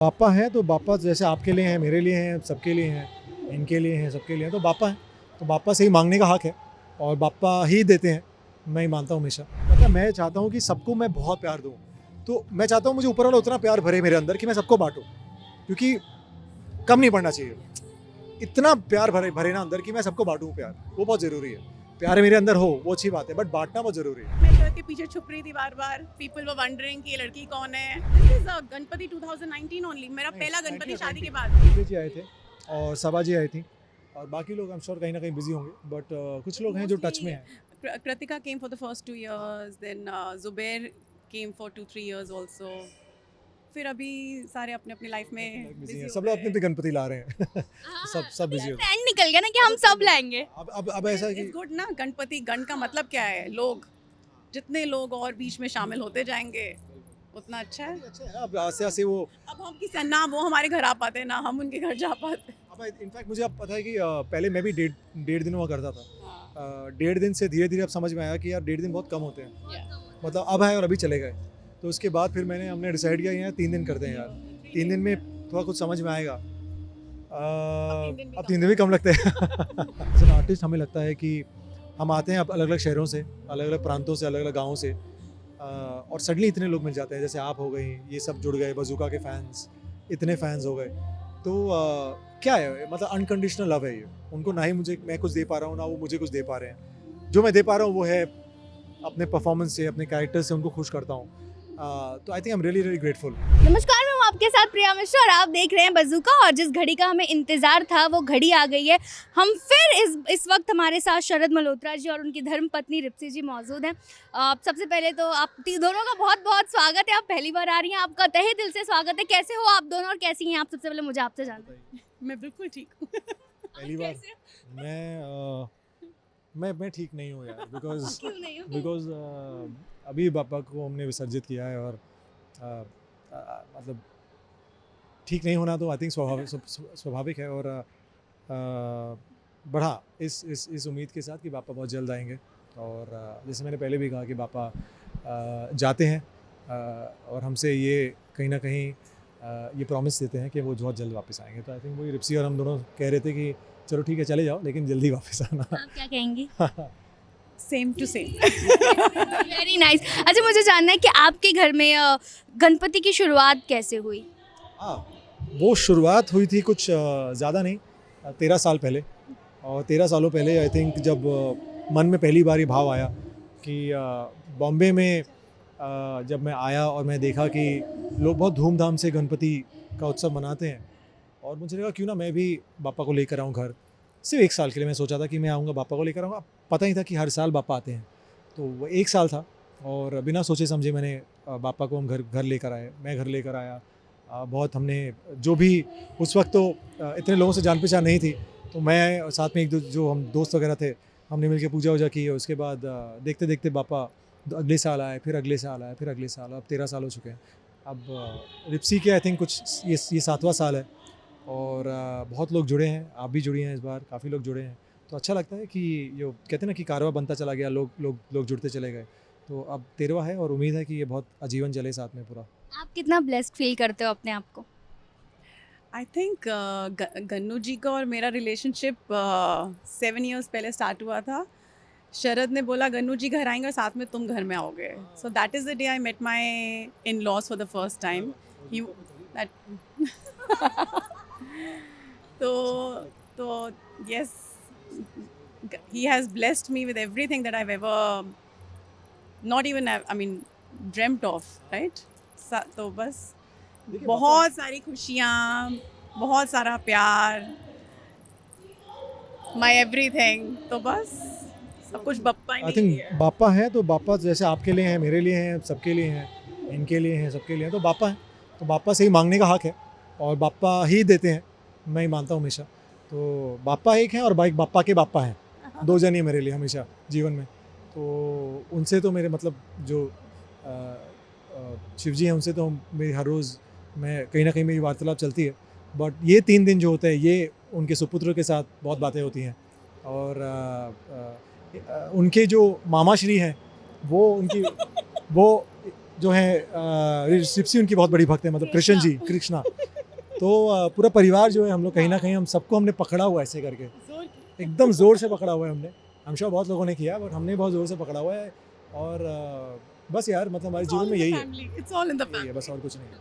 बापा हैं तो बापा जैसे आपके लिए हैं, मेरे लिए हैं, सबके लिए हैं, इनके लिए हैं, सबके लिए हैं, तो बापा हैं। तो बापा से ही मांगने का हक है और बापा ही देते हैं। मैं ही मानता हूँ हमेशा। मतलब मैं चाहता हूँ कि सबको मैं बहुत प्यार दूँ। तो मैं चाहता हूँ मुझे ऊपर वाला उतना प्यार भरे मेरे अंदर कि मैं सबको बांटूँ, क्योंकि कम नहीं पड़ना चाहिए। इतना प्यार भरे भरे ना अंदर कि मैं सबको बांटूँ प्यार, वो बहुत ज़रूरी है। प्यार मेरे अंदर हो वो अच्छी बात है, बट बांटना बहुत ज़रूरी है। मैं घर के पीछे छुप रही थी बार बार। पीपल वर वंडरिंग कि ये लड़की कौन है। दिस इज गणपति 2019 ओनली, मेरा पहला गणपति शादी के बाद। विजय जी आए थे और सभा जी आई थी और बाकी लोग आई एम श्योर कहीं ना कहीं बिजी होंगे, बट कुछ लोग हैं जो टच में हैं। Kritika came for the first 2 years, then Zubair came for 2-3 years also। फिर अभी सारे अपने अपनी लाइफ में बिजी बिजी हैं, हो सब लोग गए। अपने अपने गणपति ला रहे हैं। सब बिजी हो गए। ट्रेंड निकल गया ना कि हम सब लाएंगे। अब ऐसा है कि इट्स गुड ना। गणपति गण का मतलब क्या है? लोग, जितने लोग और बीच में शामिल होते जाएंगे उतना अच्छा है। अच्छा है, अब आस्ते आस्ते वो अब हम किसी ना वो हमारे घर आ पाते ना हम उनके घर जा पाते। अब इनफैक्ट मुझे अब पता है कि पहले मैं भी डेढ़ दिन हुआ करता था। हाँ। डेढ़ दिन से धीरे धीरे अब समझ में आया कि यार डेढ़ दिन बहुत कम होते हैं। मतलब अब आए और अभी चले गए। तो उसके बाद फिर हमने डिसाइड किया यार 3 दिन करते हैं यार। 3 दिन में थोड़ा कुछ समझ में आएगा। अब 3 दिन भी कम लगते हैं। एज एन आर्टिस्ट हमें लगता है कि हम आते हैं अब अलग अलग शहरों से, अलग अलग प्रांतों से, अलग अलग गाँवों से, और सडनली इतने लोग मिल जाते हैं। जैसे आप हो गई, ये सब जुड़ गए, बजूका के फैंस, इतने फैंस हो गए। तो क्या है, मतलब अनकंडीशनल लव है ये। उनको ना ही मैं कुछ दे पा रहा हूँ, ना वो मुझे कुछ दे पा रहे हैं। जो मैं दे पा रहा हूँ वो है अपने परफॉर्मेंस से, अपने कैरेक्टर से उनको खुश करता हूँ। तो I think I am really really grateful. नमस्कार, मैं हूं आपके साथ प्रिया मिश्रा और आप देख रहे हैं बजूका। और जिस घड़ी का हमें इंतजार था वो घड़ी आ गई है। हम फिर इस वक्त हमारे साथ शरद मल्होत्रा जी और उनकी धर्मपत्नी रिप्सी जी मौजूद हैं। सबसे पहले तो आप दोनों का बहुत बहुत स्वागत है। आप पहली बार आ रही हैं, आपका तहे दिल से स्वागत है। कैसे हो आप दोनों और कैसी हैं आप? सबसे पहले मुझे आपसे जानना है। मैं बिल्कुल ठीक हूँ। पहली बार मैं ठीक नहीं हूँ यार, बिकॉज क्यों नहीं हो? अभी पापा को हमने विसर्जित किया है और मतलब ठीक नहीं होना तो आई थिंक स्वाभाविक है। और बढ़ा इस उम्मीद के साथ कि पापा बहुत जल्द आएंगे। और जैसे मैंने पहले भी कहा कि पापा जाते हैं और हमसे ये कहीं ना कहीं ये प्रॉमिस देते हैं कि वो बहुत जल्द वापस आएंगे। तो आई थिंक वही रिप्सी और हम दोनों कह रहे थे कि चलो ठीक है चले जाओ, लेकिन जल्दी वापस आना। आप क्या कहेंगी? Same to same. Very nice. अच्छा, मुझे जानना है कि आपके घर में गणपति की शुरुआत कैसे हुई? हाँ, वो शुरुआत हुई थी कुछ ज़्यादा नहीं, 13 साल पहले। और 13 सालों पहले आई थिंक जब मन में पहली बार ये भाव आया कि बॉम्बे में जब मैं आया और मैं देखा कि लोग बहुत धूमधाम से गणपति का उत्सव मनाते हैं, और मुझे लगा क्यों ना मैं भी पापा को लेकर आऊँ घर। सिर्फ 1 साल के लिए मैं सोचा था कि मैं आऊँगा, पापा को लेकर आऊँगा। पता ही था कि हर साल पापा आते हैं। तो वो 1 साल था और बिना सोचे समझे मैंने पापा को हम घर लेकर आए, मैं घर लेकर आया। बहुत हमने जो भी उस वक्त तो इतने लोगों से जान पहचान नहीं थी, तो मैं और साथ में एक दो जो हम दोस्त वगैरह थे, हमने मिलकर पूजा वूजा की। और उसके बाद देखते देखते पापा अगले साल आए, फिर अगले साल आए, फिर अगले साल। अब 13 साल हो चुके हैं। अब रिप्सी के आई थिंक कुछ ये 7वां साल है और बहुत लोग जुड़े हैं। आप भी जुड़ी हैं इस बार, काफ़ी लोग जुड़े हैं। तो अच्छा लगता है कि जो कहते हैं ना कि कारवा बनता चला गया, लोग जुड़ते चले गए। तो अब 13वां है और उम्मीद है कि ये बहुत आजीवन चले साथ में पूरा। आप कितना ब्लेस्ड फील करते हो अपने आप को? आई थिंक गन्नू जी का और मेरा रिलेशनशिप 7 years पहले स्टार्ट हुआ था। शरद ने बोला गन्नू जी घर आएंगे और साथ में तुम घर में आओगे। So that is the day I met my in laws for the first time. तो yes, he has blessed me with everything that I've ever not even I mean dreamt of, right? तो बस बहुत सारी खुशियाँ, बहुत सारा प्यार, my everything। तो बस सब कुछ बप्पा ही आई नहीं थिंक दिया। बापा हैं तो बापा जैसे आपके लिए हैं, मेरे लिए हैं, सबके लिए हैं, इनके लिए हैं, सबके लिए हैं। तो बापा हैं, तो बापा से ही मांगने का हक है और बापा ही देते हैं। मैं ही मानता हूँ हमेशा। तो बापा एक हैं और बापा के बापा हैं, 2 जन ही मेरे लिए हमेशा जीवन में। तो उनसे तो मेरे मतलब जो शिव जी हैं, उनसे तो मेरी हर रोज़ मैं कहीं ना कहीं मेरी वार्तालाप चलती है। बट ये 3 दिन जो होते हैं, ये उनके सुपुत्र के साथ बहुत बातें होती हैं। और उनके जो मामा श्री हैं वो वो जो है रिप्सी उनकी बहुत बड़ी भक्त है, मतलब कृष्ण जी, कृष्णा तो पूरा परिवार जो है हम लोग कहीं ना कहीं हम सबको हमने पकड़ा हुआ है ऐसे करके, एकदम ज़ोर से पकड़ा हुआ है हमने। हम श्योर बहुत लोगों ने किया बट हमने बहुत ज़ोर से पकड़ा हुआ है। और बस यार मतलब हमारे जीवन में यही है, It's all in the यही है family. बस, और कुछ नहीं है।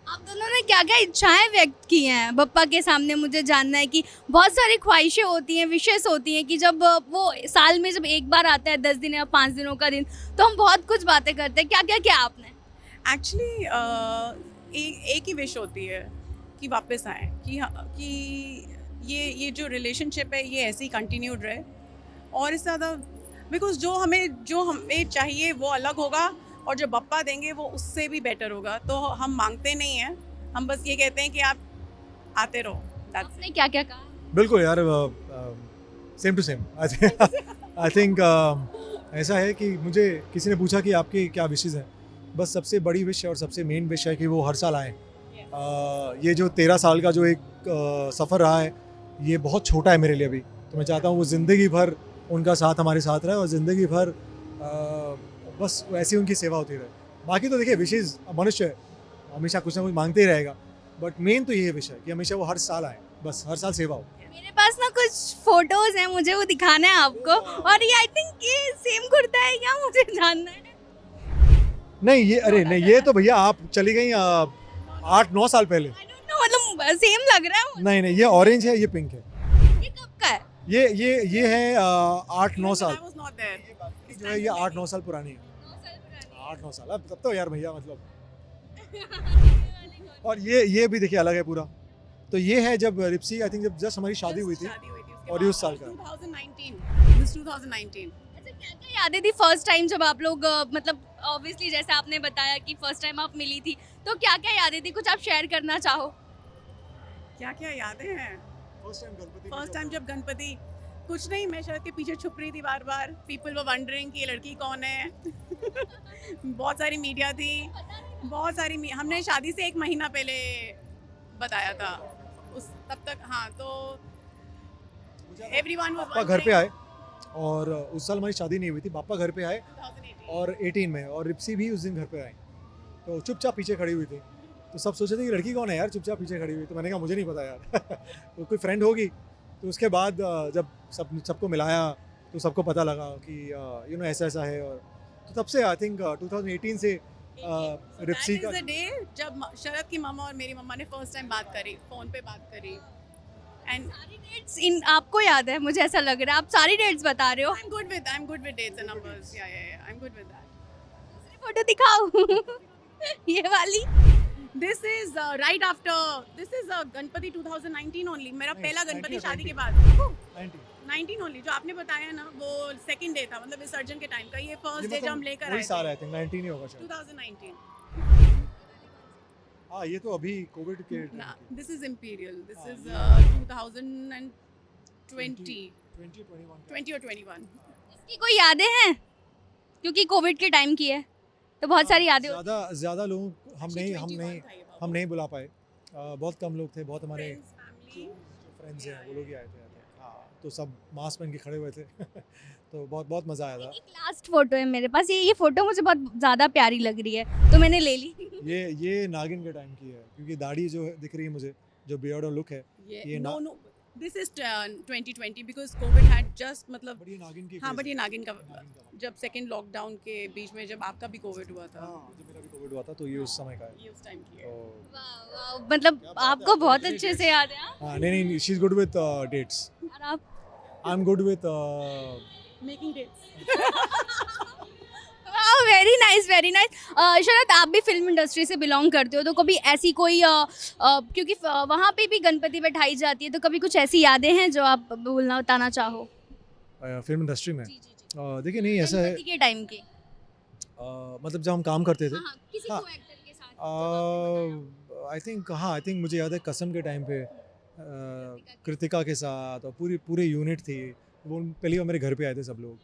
आप दोनों ने क्या क्या इच्छाएं व्यक्त की हैं बप्पा के सामने? मुझे जानना है कि बहुत सारी ख्वाहिशें होती हैं, विशेष होती हैं कि जब वो साल में जब एक बार आता है 10 दिन या 5 दिनों का दिन, तो हम बहुत कुछ बातें करते हैं। क्या क्या किया आपने? एक्चुअली एक ही विश होती है कि वापस आए, कि ये जो रिलेशनशिप है ये ऐसे ही कंटिन्यूड रहे, और इससे ज़्यादा बिकॉज जो हमें चाहिए वो अलग होगा, और जो बप्पा देंगे वो उससे भी बेटर होगा। तो हम मांगते नहीं हैं, हम बस ये कहते हैं कि आप आते रहो। That's आपने क्या क्या कहा? बिल्कुल यार, same to same. I think ऐसा है कि मुझे किसी ने पूछा कि आपकी क्या विशेज़ हैं, बस सबसे बड़ी विश और सबसे मेन विश है कि वो हर साल आएँ। ये जो 13 साल का जो एक सफ़र रहा है ये बहुत छोटा है मेरे लिए अभी, तो मैं चाहता हूँ वो ज़िंदगी भर उनका साथ हमारे साथ रहे और ज़िंदगी भर बस वैसे ही उनकी सेवा होती रहे। बाकी तो देखिए विशेज़ मनुष्य है, हमेशा कुछ ना कुछ मांगते ही रहेगा, बट मेन तो ये विश है कि हमेशा वो हर साल आए, बस हर साल सेवा हो। मेरे पास ना कुछ फोटोज हैं, मुझे वो दिखाना है आपको। और ये आई थिंक ये सेम कुर्ता है क्या, मुझे जानना है। नहीं ये, अरे नहीं ये तो भैया आप चली गई 8-9 साल पहले। आई डोंट नो, मतलब सेम लग रहा है। नहीं नहीं, ये ऑरेंज है, ये पिंक है। ये कब का है? ये है 8-9 साल I was not there. जो है, ये 8-9 साल पुरानी है। 8-9 साल, अब तब तो यार भैया मतलब। और ये भी देखिए अलग है पूरा। तो ये है जब रिप्सी आई थिंक जब जस्ट हमारी शादी हुई थी, उसके और बाद ये उस साल का है। 2019. This 2019. अच्छा, क्या क्या यादें थी फर्स्ट टाइम जब आप लोग मतलब ऑब्वियसली जैसे आपने बताया कि फर्स्ट टाइम आप मिली थी, तो क्या क्या यादें थी, कुछ आप शेयर करना चाहो? क्या क्या यादें हैं? फर्स्ट टाइम जब गणपति, कुछ नहीं, मैं शरद के पीछे छुप रही थी बार बार। पीपल वर वंडरिंग कि ये लड़की कौन है। बहुत सारी मीडिया थी, बहुत सारी हमने शादी से 1 महीना पहले बताया था उस तब तक। हाँ, तो एवरीवन वाज पापा घर पे आए, और उस साल हमारी शादी नहीं हुई थी, पापा घर पे आए 2018. और 18 में, और रिप्सी भी उस दिन घर पे आई, तो चुपचाप पीछे खड़ी हुई थी। तो सब सोचे थे कि लड़की कौन है यार चुपचाप पीछे खड़ी हुई, तो मैंने कहा मुझे नहीं पता यार। तो कोई फ्रेंड होगी। तो उसके बाद जब सबको मिलाया तो सबको पता लगा कि यू नो ऐसा ऐसा है, और तो तब से आई थिंक 2018 से रिप्सी का That is the day जब शरद की मम्मा और मेरी मम्मा ने फर्स्ट टाइम बात करी, फोन पे बात करी। एंड सारी डेट्स इन आपको याद है? मुझे ऐसा लग रहा है आप सारी डेट्स बता रहे हो। I'm good with dates and numbers. Yeah, I'm good with that. दूसरी फोटो दिखाओ। ये वाली। This is right after. This is Ganpati 2019 only. मेरा नहीं, पहला 19 गणपति or शादी 20? के बाद। 90। 19 only, जो आपने बताया ना, वो सेकंड डे था, मतलब विसर्जन के टाइम का। ये फर्स्ट डे जब हम लेकर आए वही साल थे, आई थिंक 19 ही होगा शायद। 2019. हाँ ये तो अभी कोविड के time Nah, की। this is Imperial. This हाँ, is ये 2020. 20 or 21 का। 20 or 21. इसकी कोई यादें हैं? क्योंकि कोविड के टाइम की है तो बहुत सारी यादें होती ज़्यादा लोगों को हम Actually, नहीं 21 था ये बाबू. हम नहीं बुला पाए। बहुत कम लोग थे, बहुत हमारे Friends, family. फ्रेंड्स हैं वो लोग ही आए थे। हाँ तो सब मास्क पहन के खड़े हुए थे। तो बहुत मज़ा आया हैं। था। एक लास्ट फोटो है मेरे पास, ये फोटो मुझे बहुत ज़्यादा प्यारी लग रही है तो मैंने ले ली। ये नागिन के टाइम की है, क्योंकि दाढ़ी जो दिख रही है मुझे, जो बियर्ड और लुक है, Yeah, ये no. This is 2020 because COVID had just मतलब. बट ये नागिन की हाँ, phase बट ये है। नागिन का नागिन का। जब सेकंड लॉकडाउन के बीच में जब आपका भी कोविड हुआ था, हाँ जब मेरा भी कोविड हुआ था तो ये उस समय का है। ये उस टाइम की है। तो वाह, वाह, मतलब क्या बात है, आपको आपको बहुत इतनी अच्छे dates? से याद है। हाँ? हाँ नहीं she is good with dates. और आप? I am good with Making dates. Very nice very nice. Sharad, आप भी फिल्म इंडस्ट्री से बिलोंग करते हो तो कभी ऐसी कोई क्योंकि वहाँ पे भी गणपति बैठाई जाती है, तो कभी कुछ ऐसी यादें हैं जो आप बोलना बताना चाहो? फिल्म इंडस्ट्री में। जी जी जी। देखिए नहीं ऐसा है, गणपति के टाइम के। मतलब जब हम काम करते थे, हाँ, किसी हाँ। को एक्टर के साथ जब आपने आई थिंक मुझे याद है कसम के टाइम पे कृतिका के साथ और पूरे यूनिट थी वो, पहली बार मेरे घर पे आए थे सब लोग,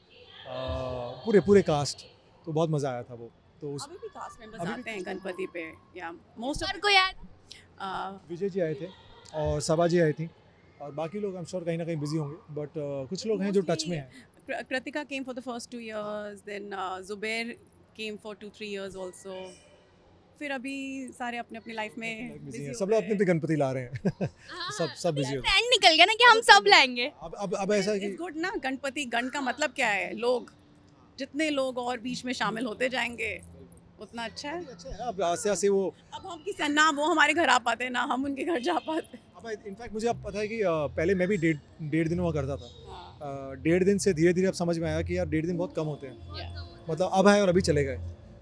पूरे कास्ट, तो बहुत मज़ा आया था वो। तो उस अभी भी कास्ट मेंबर्स अभी भी आते हैं गणपति पे, या मोस्ट और कोई याद? ऑफ विजय जी आए थे और सबा जी आई थी, और बाकी लोग आई एम श्योर कहीं ना कहीं बिजी होंगे, बट कुछ लोग हैं जो टच में हैं। Kritika came for the first 2 years, then Zubair came for 2-3 years also. फिर अभी सारे अपने अपनी लाइफ में बिजी busy हैं हो सब लोग गए अपने अपने गणपति ला रहे हैं सब बिजी हो ट्रेंड निकल गया ना कि हम सब लाएंगे। अब ऐसा है कि इट्स गुड ना, गणपति गण का मतलब क्या है, लोग, जितने लोग और बीच में शामिल होते जाएंगे उतना अच्छा है। अच्छा है ना, अब आस्ते आस्ते वो अब हम किसी ना वो हमारे घर आ पाते ना हम उनके घर जा पाते। अब इनफैक्ट मुझे अब पता है कि पहले मैं भी डेढ़ दिन हुआ करता था। हाँ, 1.5 दिन से धीरे धीरे अब समझ में आया कि यार 1.5 दिन बहुत कम होते हैं, yeah. मतलब अब आए और अभी चले गए।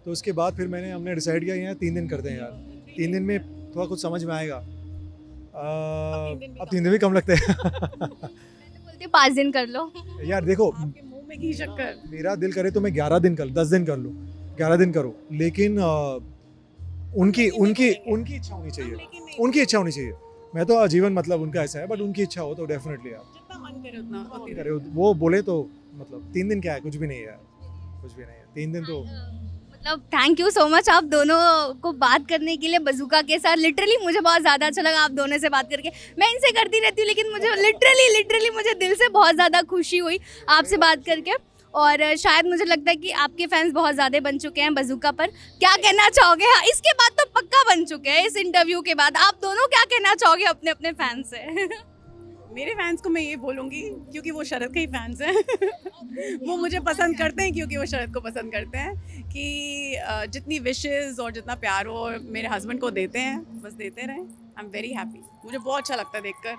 तो उसके बाद फिर हमने डिसाइड किया यार 3 दिन करते हैं यार, 3 दिन में थोड़ा कुछ समझ में आएगा। अब 3 दिन भी कम लगते हैं मैं तो बोलती हूँ 5 दिन कर लो। यार देखो, आपके मुंह में घी शक्कर। मेरा दिल करे तो मैं 11 दिन कर 10 दिन कर लूँ, 11 दिन करो, लेकिन उनकी इच्छा होनी चाहिए, लेकिन नहीं, उनकी इच्छा होनी चाहिए। मैं तो आजीवन मतलब उनका ऐसा है, बट उनकी इच्छा हो तो डेफिनेटली यार जितना मन करे उतना होती करे, वो बोले तो मतलब 3 दिन क्या है, कुछ भी नहीं है यार, कुछ भी नहीं है 3 दिन तो। मतलब थैंक यू सो मच आप दोनों को बात करने के लिए बज़ूका के साथ। लिटरली मुझे बहुत ज़्यादा अच्छा लगा आप दोनों से बात करके। मैं इनसे करती रहती हूँ लेकिन मुझे लिटरली मुझे दिल से बहुत ज़्यादा खुशी हुई आपसे बात करके। और शायद मुझे लगता है कि आपके फैंस बहुत ज़्यादा बन चुके हैं बज़ूका पर। क्या कहना चाहोगे? हाँ, इसके बाद तो पक्का बन चुके हैं, इस इंटरव्यू के बाद आप दोनों क्या कहना चाहोगे अपने अपने फैंस से? मेरे फैंस को मैं ये बोलूँगी क्योंकि वो शरद के ही फैंस हैं वो मुझे पसंद करते हैं क्योंकि वो शरद को पसंद करते हैं कि जितनी विशेस और जितना प्यार वो मेरे हस्बैंड को देते हैं बस देते रहें। आई एम वेरी हैप्पी, मुझे बहुत अच्छा लगता है देखकर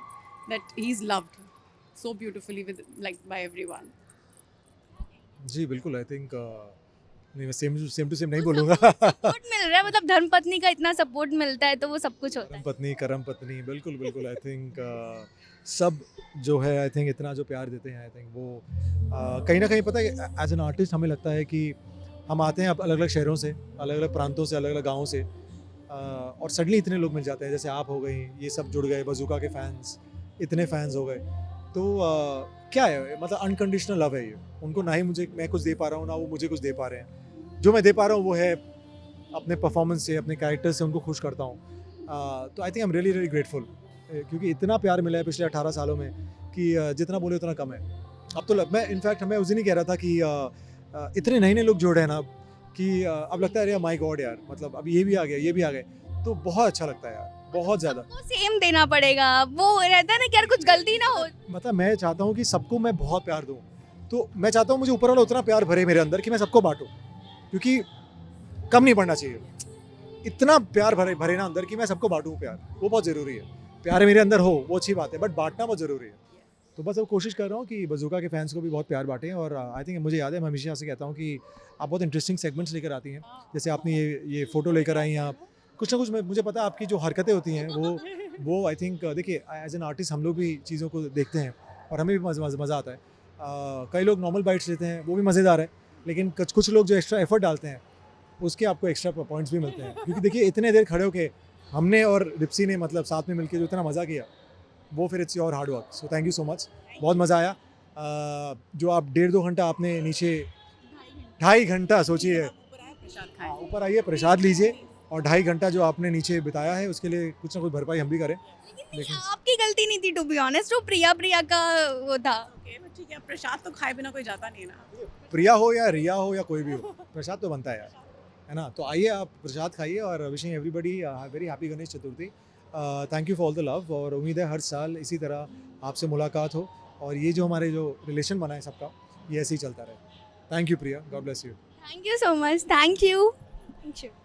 that he is loved so beautifully with like by everyone. जी बिल्कुल, आई थिंक नहीं, मैं सेम टू सेम नहीं बोलूँगा सपोर्ट मिल रहा है, मतलब धर्मपत्नी का इतना सपोर्ट मिलता है तो वो सब कुछ होता है। करम पत्नी बिल्कुल आई थिंक सब जो है, आई थिंक इतना जो प्यार देते हैं, आई थिंक वो कहीं ना कहीं पता है, एज एन आर्टिस्ट हमें लगता है कि हम आते हैं अलग अलग शहरों से, अलग अलग प्रांतों से, अलग अलग गाँवों से, और सडनली इतने लोग मिल जाते हैं, जैसे आप हो गई, ये सब जुड़ गए, बज़ूका के फैंस इतने फैंस हो गए, तो क्या है, मतलब अनकंडीशनल लव है ये। उनको ना ही मैं कुछ दे पा रहा हूँ, ना वो मुझे कुछ दे पा रहे हैं। जो मैं दे पा रहा हूँ वो है अपने परफॉर्मेंस से, अपने कैरेक्टर से उनको खुश करता हूँ। तो I think I am really grateful, क्योंकि इतना प्यार मिला है पिछले 18 सालों में कि जितना बोले उतना कम है। अब तो मैं इनफैक्ट मैं उस दिन ही कह रहा था कि इतने नए लोग जुड़ रहे हैं ना कि अब लगता है अरे माय गॉड यार, मतलब अब ये भी आ गया, ये भी आ गए, तो बहुत अच्छा लगता है यार, बहुत ज़्यादा। वो सेम देना पड़ेगा, वो रहता है ना कि यार कुछ गलती ना हो। मतलब मैं चाहता हूँ कि सबको मैं बहुत प्यार दूँ, तो मैं चाहता हूँ मुझे ऊपर वाला उतना प्यार भरे मेरे अंदर कि मैं सबको बांटूँ, क्योंकि कम नहीं पड़ना चाहिए। इतना प्यार भरे ना अंदर कि मैं सबको बांटूँ प्यार, वो बहुत ज़रूरी है। प्यार मेरे अंदर हो वो अच्छी बात है, बट बांटना बहुत ज़रूरी है। तो बस अब कोशिश कर रहा हूँ कि बज़ूका के फैंस को भी बहुत प्यार बांटें। और आई थिंक मुझे याद है, मैं हमेशा से कहता हूँ कि आप बहुत इंटरेस्टिंग सेगमेंट्स लेकर आती हैं, जैसे आपने ये फ़ोटो लेकर आई हैं आप, कुछ ना कुछ मुझे पता है आपकी जो हरकतें होती हैं वो आई थिंक, देखिए एज एन आर्टिस्ट हम लोग भी चीज़ों को देखते हैं और हमें भी मज़ा आता है। कई लोग नॉर्मल बाइट्स लेते हैं, वो भी मज़ेदार है, लेकिन कुछ लोग जो एक्स्ट्रा एफर्ट डालते हैं उसके आपको एक्स्ट्रा पॉइंट्स भी मिलते हैं। क्योंकि देखिए इतने देर खड़े होके हमने और रिप्सी ने मतलब साथ में मिलकर जो इतना मज़ा किया, वो फिर it's your hard work. So thank you so much, बहुत मज़ा आया। जो आप 1.5-2 घंटा आपने नीचे, 2.5 घंटा सोचिए, ऊपर आइए प्रसाद लीजिए, और 2.5 घंटा जो आपने नीचे बिताया है उसके लिए कुछ ना कुछ भरपाई हम भी करें। लेकिन आपकी गलती नहीं थी, टू बी ऑनेस्ट, वो प्रिया का वो था। ठीक है, प्रसाद तो खाए बिना कोई जाता नहीं ना। प्रिया हो या रिया हो या कोई भी हो, प्रसाद तो बनता है यार, है ना। तो आइए आप प्रसाद खाइए, और wishing everybody very happy Ganesh Chaturthi. Thank you for all the love, और उम्मीद है हर साल इसी तरह आपसे मुलाकात हो, और ये जो हमारे जो रिलेशन बना है सबका, ये ऐसे ही चलता रहे। Thank you Priya, God bless you. Thank you so much, thank you.